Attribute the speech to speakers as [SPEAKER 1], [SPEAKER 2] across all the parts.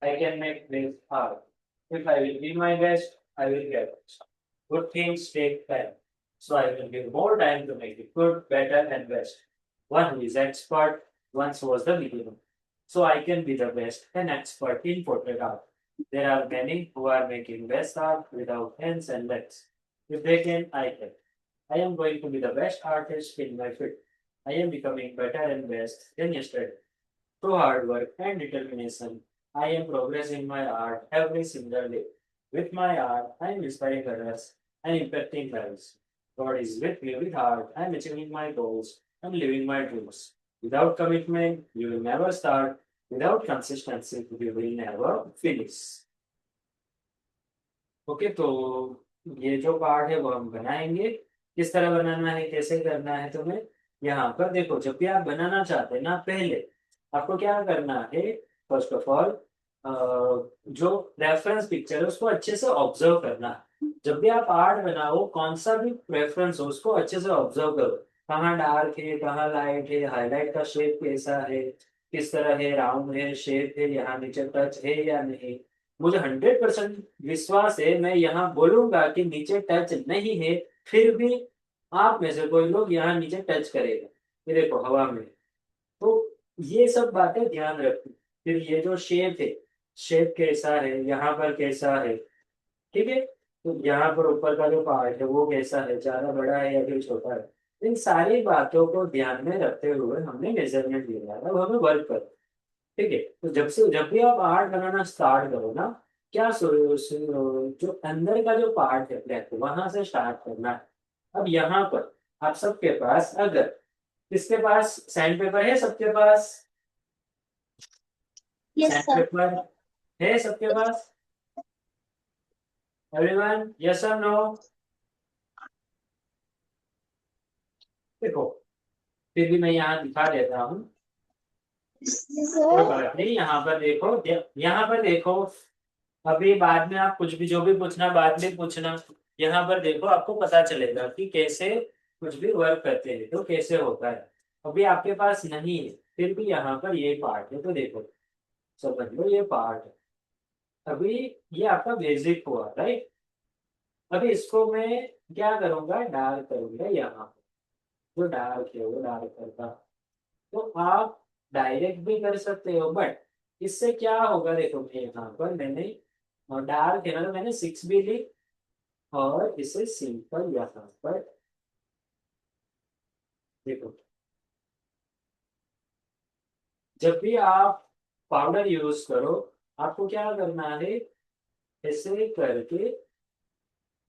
[SPEAKER 1] I can make things hard. If I will be my best, I will get it. Good things take time. So I will give more time to make it good, better, and best. One who is expert once was the beginner. So I can be the best and expert in portrait art. There are many who are making best art without hands and legs. If they can, I can. I am going to be the best artist in my field. I am becoming better and best than yesterday. Through hard work and determination, I am progressing my art every single day. With my art, I am inspiring others and impacting lives. God is with me with art. I am achieving my goals and living my dreams. Without commitment, you will never start. Without consistency, you will never finish. Okay तो ये जो part है वो हम बनाएंगे। किस तरह बनाना है, कैसे करना है तुम्हें, यहाँ पर देखो। जब भी आप बनाना चाहते हैं ना, पहले आपको क्या करना है, फर्स्ट ऑफ ऑल जो रेफरेंस पिक्चर है उसको अच्छे से ऑब्जर्व करना है। जब भी आप आर्ट बनाओ, कौन सा भी रेफरेंस हो उसको अच्छे से ऑब्जर्व करो। कहाँ डार्क है, कहाँ लाइट है, हाईलाइट का शेप कैसा है, किस तरह है, राउंड है, शेप है, यहाँ नीचे टच है या नहीं। मुझे 100% विश्वास है, मैं यहाँ बोलूंगा कि नीचे टच नहीं है, फिर भी आप में से कोई लोग यहाँ नीचे टच करेगा। ये देखो हवा में। तो ये सब बातें ध्यान रखनी। फिर ये जो शेप है, शेप कैसा है, यहाँ पर कैसा है, ठीक है। तो यहाँ पर ऊपर का जो पार्ट है वो कैसा है, ज्यादा बड़ा है या फिर छोटा है। इन सारी बातों को ध्यान में रखते हुए हमने मेजरमेंट लिया है। अब हमें वर्क करो, ठीक है। तो जब भी आप आर्ट बनाना स्टार्ट करो ना, क्या जो अंदर का जो पार्ट है ब्लैक, वहां से स्टार्ट करना है। अब यहाँ पर आप सबके पास, अगर किसके पास सैंड पेपर है, सबके पास
[SPEAKER 2] यस
[SPEAKER 1] सैंड
[SPEAKER 2] सर।
[SPEAKER 1] पेपर है सबके पास? एवरीवन, यस और नो? देखो, फिर भी मैं यहाँ दिखा देता हूँ। कोई
[SPEAKER 2] सर
[SPEAKER 1] बात नहीं, यहाँ पर देखो, यहाँ पर देखो। अभी बाद में आप कुछ भी, जो भी पूछना बाद में पूछना। यहाँ पर देखो, आपको पता चलेगा कि कैसे कुछ भी वर्क करते हैं तो कैसे होता है। अभी आपके पास नहीं है, फिर भी यहाँ पर ये पार्ट है, तो देखो, समझ लो ये पार्ट है। अभी ये आपका बेसिक हुआ, राइट। अभी इसको मैं क्या करूंगा, डार्क करूंगा। यहाँ जो डार्क है वो डार्क करता। तो आप डायरेक्ट भी कर सकते हो, बट इससे क्या होगा, देखो मैं यहाँ पर मैंने डार्क है ना, तो मैंने 6 भी ली और इसे सिंपल यहाँ पर देखो। जब भी आप पाउडर यूज करो, आपको क्या करना है, ऐसे करके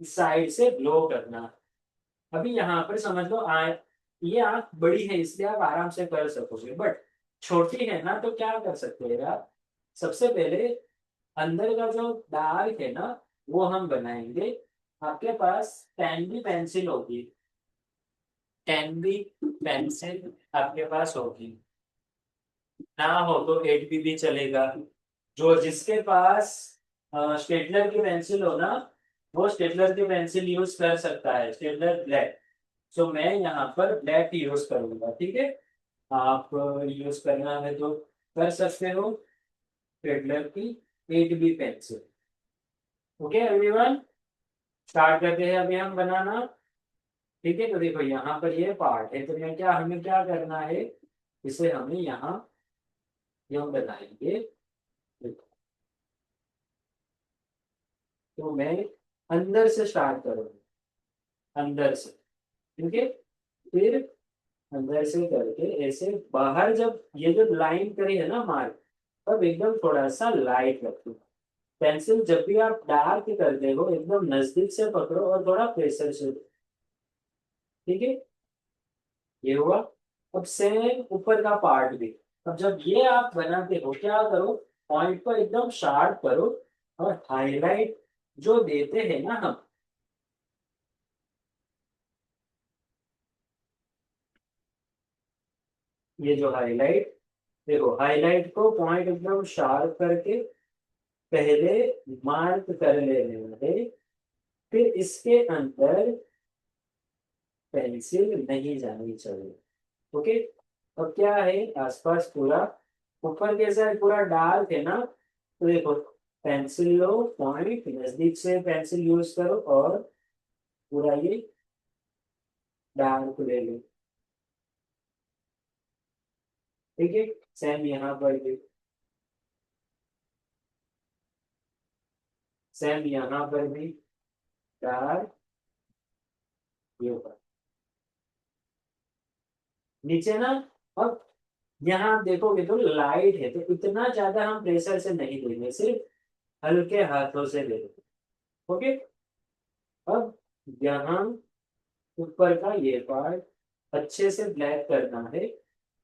[SPEAKER 1] साइड से ग्लो करना। अभी यहाँ पर समझ लो, ये आंख बड़ी है इसलिए आप आराम से कर सकोगे, बट छोटी है ना, तो क्या कर सकते हैं आप, सबसे पहले अंदर का जो डार्क है ना वो हम बनाएंगे। आपके पास 10 बी पेंसिल होगी, 10 बी पेंसिल आपके पास होगी। ना हो तो 8 बी भी चलेगा। जो जिसके पास स्टेटलर की पेंसिल हो ना, वो स्टेटलर की पेंसिल यूज कर सकता है, स्टेटलर ब्लैक। सो मैं यहाँ पर ब्लैक यूज करूंगा, ठीक है। आप यूज करना है तो कर सकते हो स्टेटलर की 8 B pencil. Okay everyone, start करते हैं अभी हम बनाना। ठीक है, तो देखो यहाँ पर ये पार्ट है, तो मैं क्या, हमें क्या करना है, इसे हमें यहाँ ये हम बनाएंगे। देखो, तो मैं अंदर से स्टार्ट करूंगा, अंदर से, ठीक है। फिर अंदर से करके ऐसे बाहर, जब ये जो लाइन करी है ना मार्क, तब एकदम थोड़ा सा लाइट रखो। पेंसिल जब भी आप डार्क करते हो एकदम नजदीक से पकड़ो और थोड़ा प्रेशर से, ठीक है। ये हुआ। अब सेम ऊपर का पार्ट भी। अब जब ये आप बनाते हो, क्या करो, पॉइंट को एकदम शार्प करो और हाईलाइट जो देते हैं ना हम, ये जो हाईलाइट, देखो हाईलाइट को पॉइंट एकदम शार्प करके पहले मार्क कर लेने हैं। फिर इसके अंदर पेंसिल नहीं जानी चाहिए, ओके। अब क्या है, आसपास पूरा, ऊपर कैसा है, पूरा डार्क है ना, तो देखो, पेंसिल लो, पॉइंट नजदीक से पेंसिल यूज करो और पूरा ये डार्क ले लो। ठीक है, सेम यहाँ पर भी, सेम यहाँ पर भी डार्क, ये ऊपर नीचे ना। अब यहाँ देखोगे तो लाइट है, तो इतना ज्यादा हम प्रेशर से नहीं देंगे, सिर्फ हल्के हाथों से देंगे। ओके। अब यहाँ ऊपर का ये पार्ट अच्छे से ब्लैक करना है।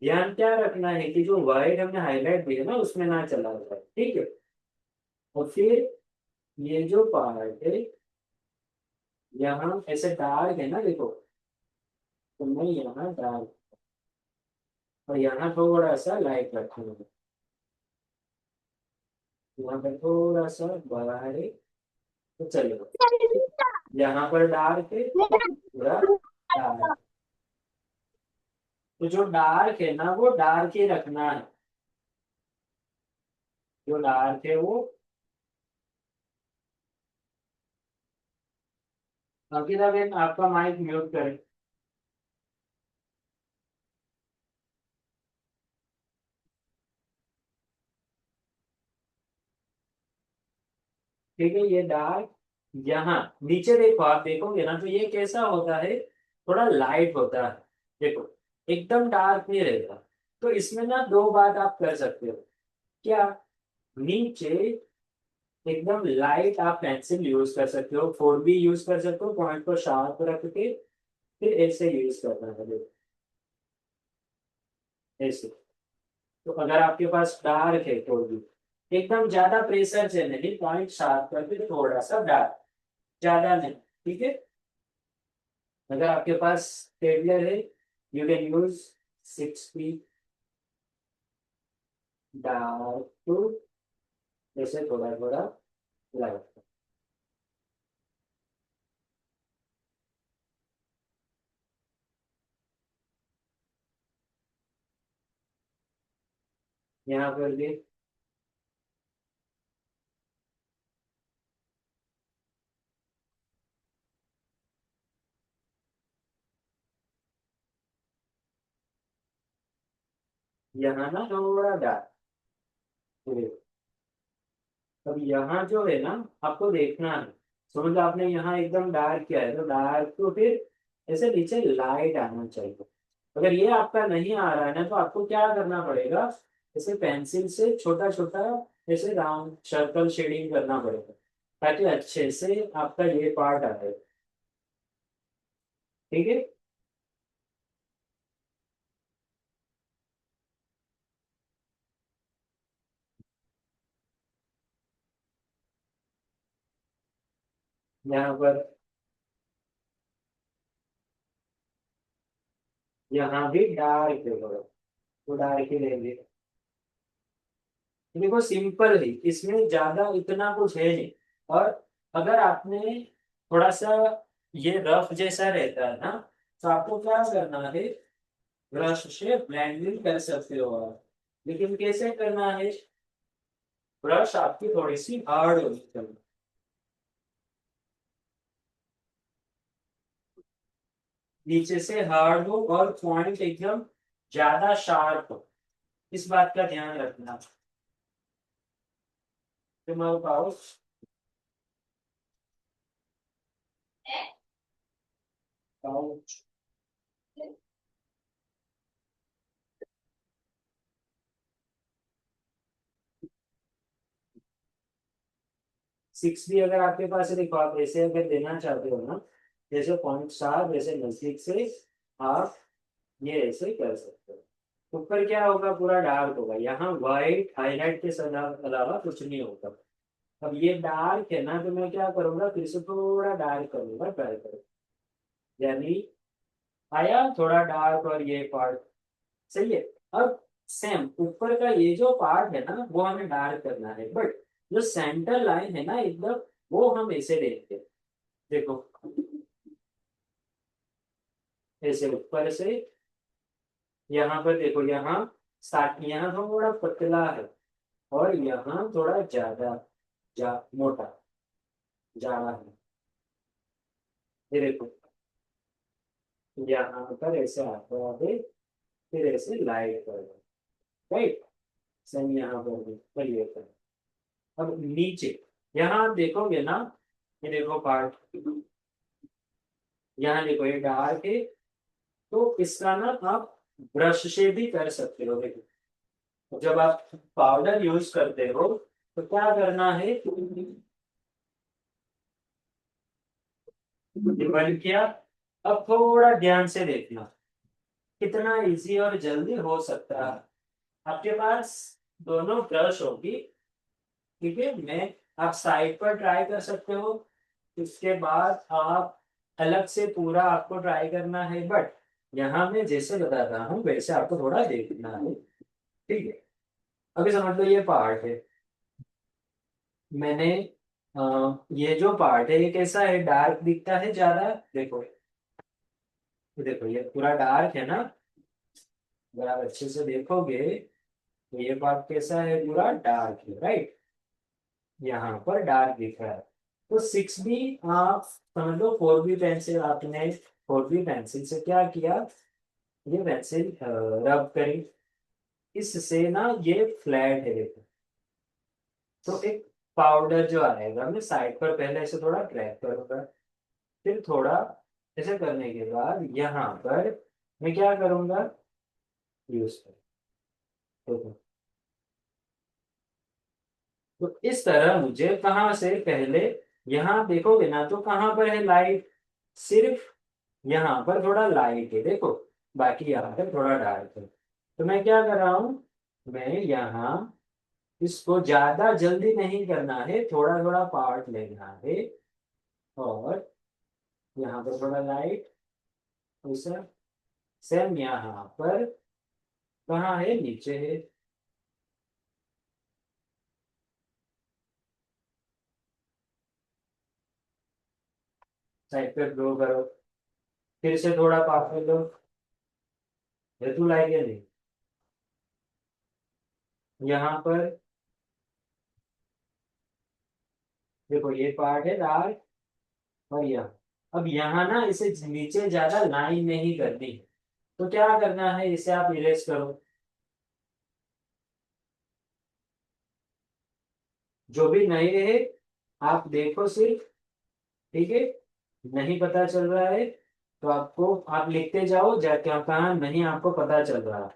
[SPEAKER 1] ध्यान क्या रखना है कि जो वाइट हमने हाईलाइट दिया ना उसमें ना चला जाए, ठीक है। और फिर ये जो पार्ट है यहाँ ऐसे डार्क है ना, देखो, तो मैं यहाँ डार्क और यहाँ थोड़ा सा लाइट रखूंगा। यहाँ पर थोड़ा सा बाहर है, तो चलेगा। यहाँ पर डार्क है, पूरा डार्क। तो जो डार्क है ना वो डार्क ही रखना है, जो डार्क है वो। अंकिता बेन, आपका माइक म्यूट करें। ठीक है, ये डार्क यहाँ नीचे देखो, आप देखोगे ना तो ये कैसा होता है, थोड़ा लाइट होता है। देखो, एकदम डार्क नहीं रहता। तो इसमें ना दो बात आप कर सकते हो। क्या? नीचे एकदम लाइट आप पेंसिल यूज कर सकते हो, 4B यूज कर सकते हो, पॉइंट को शार्प रख के फिर ऐसे यूज करना है, देखो, ऐसे। तो अगर आपके पास डार्क है तो भी एकदम ज्यादा प्रेशर से नहीं, पॉइंट शार्प करके थोड़ा सा डार्क, ज्यादा नहीं। ठीक है। अगर आपके पास स्टेडलर है, you can use 6P dark too, जैसे थोड़ा थोड़ा लाइट। यहाँ पर भी यहाँ ना थोड़ा डार्क। अब यहाँ जो है ना, आपको देखना है। समझ लो आपने यहाँ एकदम डार्क किया है, तो डार्क तो फिर ऐसे नीचे लाइट आना चाहिए। अगर ये आपका नहीं आ रहा है ना, तो आपको क्या करना पड़ेगा, ऐसे पेंसिल से छोटा छोटा ऐसे राउंड सर्कल शेडिंग करना पड़ेगा, ताकि अच्छे से आपका ये पार्ट आ जाए। ठीक है। यहाँ पर, यहाँ भी डार्क है थोड़ा, तो डार्क ही लेंगे। देखो, सिंपल है, इसमें ज्यादा इतना कुछ है नहीं। और अगर आपने थोड़ा सा ये रफ जैसा रहता है ना, तो आपको क्या करना है, ब्रश से ब्लेंडिंग कर सकते हो आप। लेकिन कैसे करना है, ब्रश आपकी थोड़ी सी हार्ड होनी चाहिए। नीचे से हार्ड हो और पॉइंट एकदम ज्यादा शार्प हो, इस बात का ध्यान रखना। तुम्हारे पास पाउच 6 भी अगर आपके पास है, देखो आप ऐसे अगर देना चाहते हो ना, जैसे पॉइंट स्टार जैसे नजदीक से, आप ये ऐसे कर सकते हो। ऊपर क्या होगा, पूरा डार्क होगा, यहाँ व्हाइट हाईलाइट के अलावा कुछ नहीं होगा। अब ये डार्क है ना, तो मैं क्या करूंगा, फिर से थोड़ा डार्क करूंगा, ट्राई करूँ। यानी आया थोड़ा डार्क, और ये पार्ट सही है। अब सेम ऊपर का ये जो पार्ट है ना, वो हमें डार्क करना है, बट जो सेंटर लाइन है ना एकदम, वो हम ऐसे देखते हैं। देखो, ऐसे ऊपर से, यहाँ पर देखो, यहाँ स्टार्ट, यहाँ थोड़ा पतला है, और यहाँ थोड़ा ज्यादा मोटा जाड़ा है। ये देखो, यहाँ पर ऐसे आता है, फिर ऐसे लाइट कर दो, राइट। सेम यहाँ पर भी करिए कर। अब नीचे यहाँ आप देखोगे ना, ये देखो पार्ट, यहाँ देखो ये डार्क है, तो इसका ना आप ब्रश से भी कर सकते हो। देखो जब आप पाउडर यूज करते हो तो क्या करना है, बंद किया। अब थोड़ा ध्यान से देखना कितना इजी और जल्दी हो सकता है। आपके पास दोनों ब्रश होगी, ठीक है। मैं आप साइड पर ट्राई कर सकते हो, उसके बाद आप अलग से पूरा आपको ट्राई करना है, बट यहाँ मैं जैसे बताता हूँ वैसे आपको थोड़ा देखना है, ठीक है। अभी समझ लो ये पार्ट है, मैंने ये जो पार्ट है ये कैसा है, डार्क दिखता है ज्यादा। देखो देखो ये पूरा डार्क है ना, अगर आप अच्छे से देखोगे तो ये पार्ट कैसा है, पूरा डार्क है, राइट। यहाँ पर डार्क दिख रहा है। तो 6B आप समझ लो, 4B पेंसिल आपने 4B पेंसिल से क्या किया, ये पेंसिल रब करी, इससे ना ये फ्लैट है देखो। तो एक पाउडर जो आएगा, मैं साइड पर पहले ऐसे थोड़ा ड्रैग करूंगा, फिर थोड़ा ऐसे करने के बाद यहाँ पर मैं क्या करूंगा, यूज कर। तो इस तरह मुझे कहाँ से पहले, यहाँ देखोगे ना तो कहाँ पर है लाइट, सिर्फ यहाँ पर थोड़ा लाइट है देखो, बाकी यहाँ पर थोड़ा डार्क है। तो मैं क्या कर रहा हूँ, मैं यहाँ इसको ज्यादा जल्दी नहीं करना है, थोड़ा थोड़ा पार्ट लेना है, और यहाँ पर थोड़ा लाइट, दूसरा सेम यहाँ पर कहाँ है, नीचे है। साइड पे ड्रॉ करो, फिर से थोड़ा पास में लो, ये तू लाइट है नहीं, यहाँ पर देखो ये पार्ट है डार्क, और यहाँ, अब यहाँ ना इसे नीचे ज्यादा लाइन नहीं करनी है, तो क्या करना है, इसे आप इरेज करो, जो भी नहीं रहे आप देखो सिर्फ, ठीक है। नहीं पता चल रहा है तो आपको, आप लिखते जाओ क्या कहा नहीं आपको पता चल रहा है,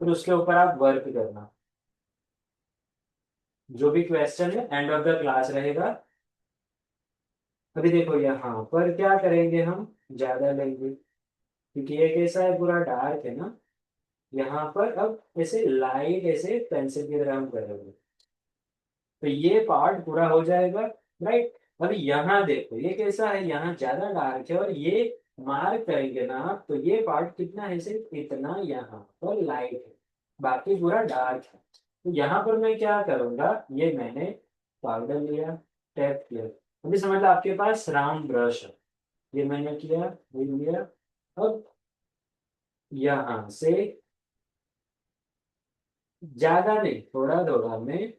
[SPEAKER 1] फिर उसके ऊपर आप वर्क करना। जो भी क्वेश्चन है एंड ऑफ द क्लास रहेगा। अभी देखो यहाँ पर क्या करेंगे, हम ज्यादा लेंगे क्योंकि ये कैसा है, पूरा डार्क है ना। यहाँ पर अब ऐसे लाइट ऐसे पेंसिल की तरह हम करेंगे, तो ये पार्ट पूरा हो जाएगा, राइट। अब यहाँ देखो ये कैसा है, यहाँ ज्यादा डार्क है, और ये मार्क करेंगे ना आप, तो ये पार्ट कितना है, सिर्फ इतना यहाँ पर लाइट है, बाकी पूरा डार्क है। तो यहाँ पर मैं क्या करूंगा, ये मैंने पाउडर लिया, टैप किया। अभी समझ लो आपके पास राउंड ब्रश है, ये मैंने किया, ये लिया। अब यहाँ से ज्यादा नहीं, थोड़ा थोड़ा मैं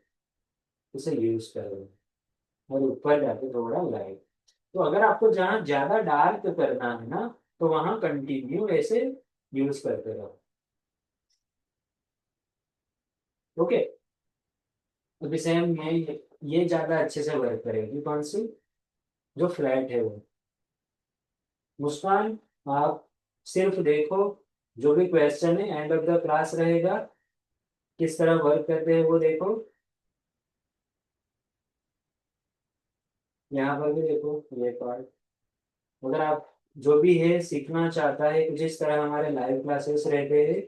[SPEAKER 1] उसे यूज करूंगा, और ऊपर जाके थोड़ा लाइट। तो अगर आपको जहाँ ज्यादा डार्क करना है ना, तो वहां कंटिन्यू ऐसे यूज करते रहो, ओके। अभी सेम में ये ज्यादा अच्छे से वर्क करेगी, कौन सी, जो फ्लैट है वो। मुस्कान, आप सिर्फ देखो, जो भी क्वेश्चन है एंड ऑफ द क्लास रहेगा, किस तरह वर्क करते हैं वो देखो। यहाँ पर भी देखो ये पार्ट, अगर आप जो भी है सीखना चाहता है, कुछ इस तरह हमारे लाइव क्लासेस रहते हैं,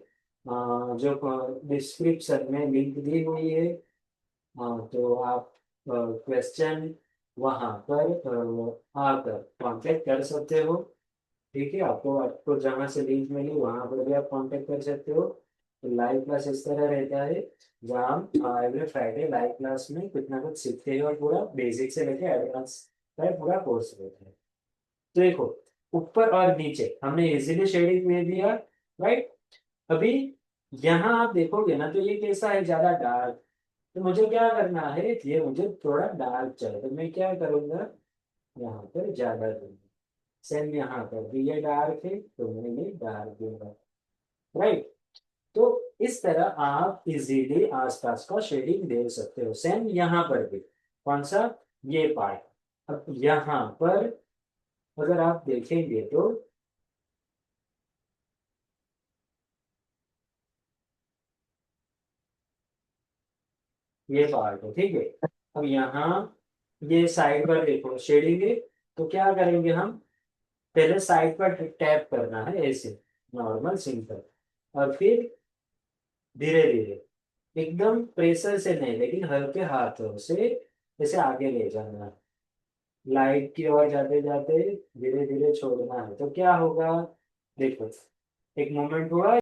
[SPEAKER 1] जो डिस्क्रिप्शन में लिंक दी हुई है। हाँ, तो आप क्वेश्चन वहाँ पर आकर कांटेक्ट कर सकते हो, ठीक है। आपको आपको जहाँ से लिंक मिली वहाँ पर भी आप कांटेक्ट कर सकते हो। तो लाइव क्लास इस तरह रहता है, जहाँ हम एवरी फ्राइडे लाइव क्लास में कुछ ना कुछ सीखते हैं, और पूरा बेसिक से लेके एडवांस का पूरा कोर्स रहता है। तो देखो, ऊपर और नीचे हमने इजीली शेडिंग दे दिया, राइट। अभी यहाँ आप देखोगे ना तो ये कैसा है, ज्यादा डार्क, तो मुझे क्या करना है, ये मुझे थोड़ा डार्क चाहिए, तो मैं क्या करूंगा, यहाँ पर ज्यादा दूंगा। सेम यहाँ पर भी ये डार्क है, तो मैं ये डार्क दूंगा। राइट। तो इस तरह आप इजीली आसपास का शेडिंग दे सकते हो। सेम यहाँ पर भी, कौन सा, ये पार्ट। अब यहाँ पर अगर आप देखेंगे तो ये पार्ट है, ठीक है। अब यहाँ ये साइड पर देखो शेडिंग है, तो क्या करेंगे हम, पहले साइड पर टैप करना है ऐसे, नॉर्मल सिंपल, और फिर धीरे धीरे, एकदम प्रेशर से नहीं लेकिन हल्के हाथों से ऐसे आगे ले जाना है। लाइट की ओर जाते जाते धीरे धीरे छोड़ना है, तो क्या होगा, देखो एक मोमेंट हुआ।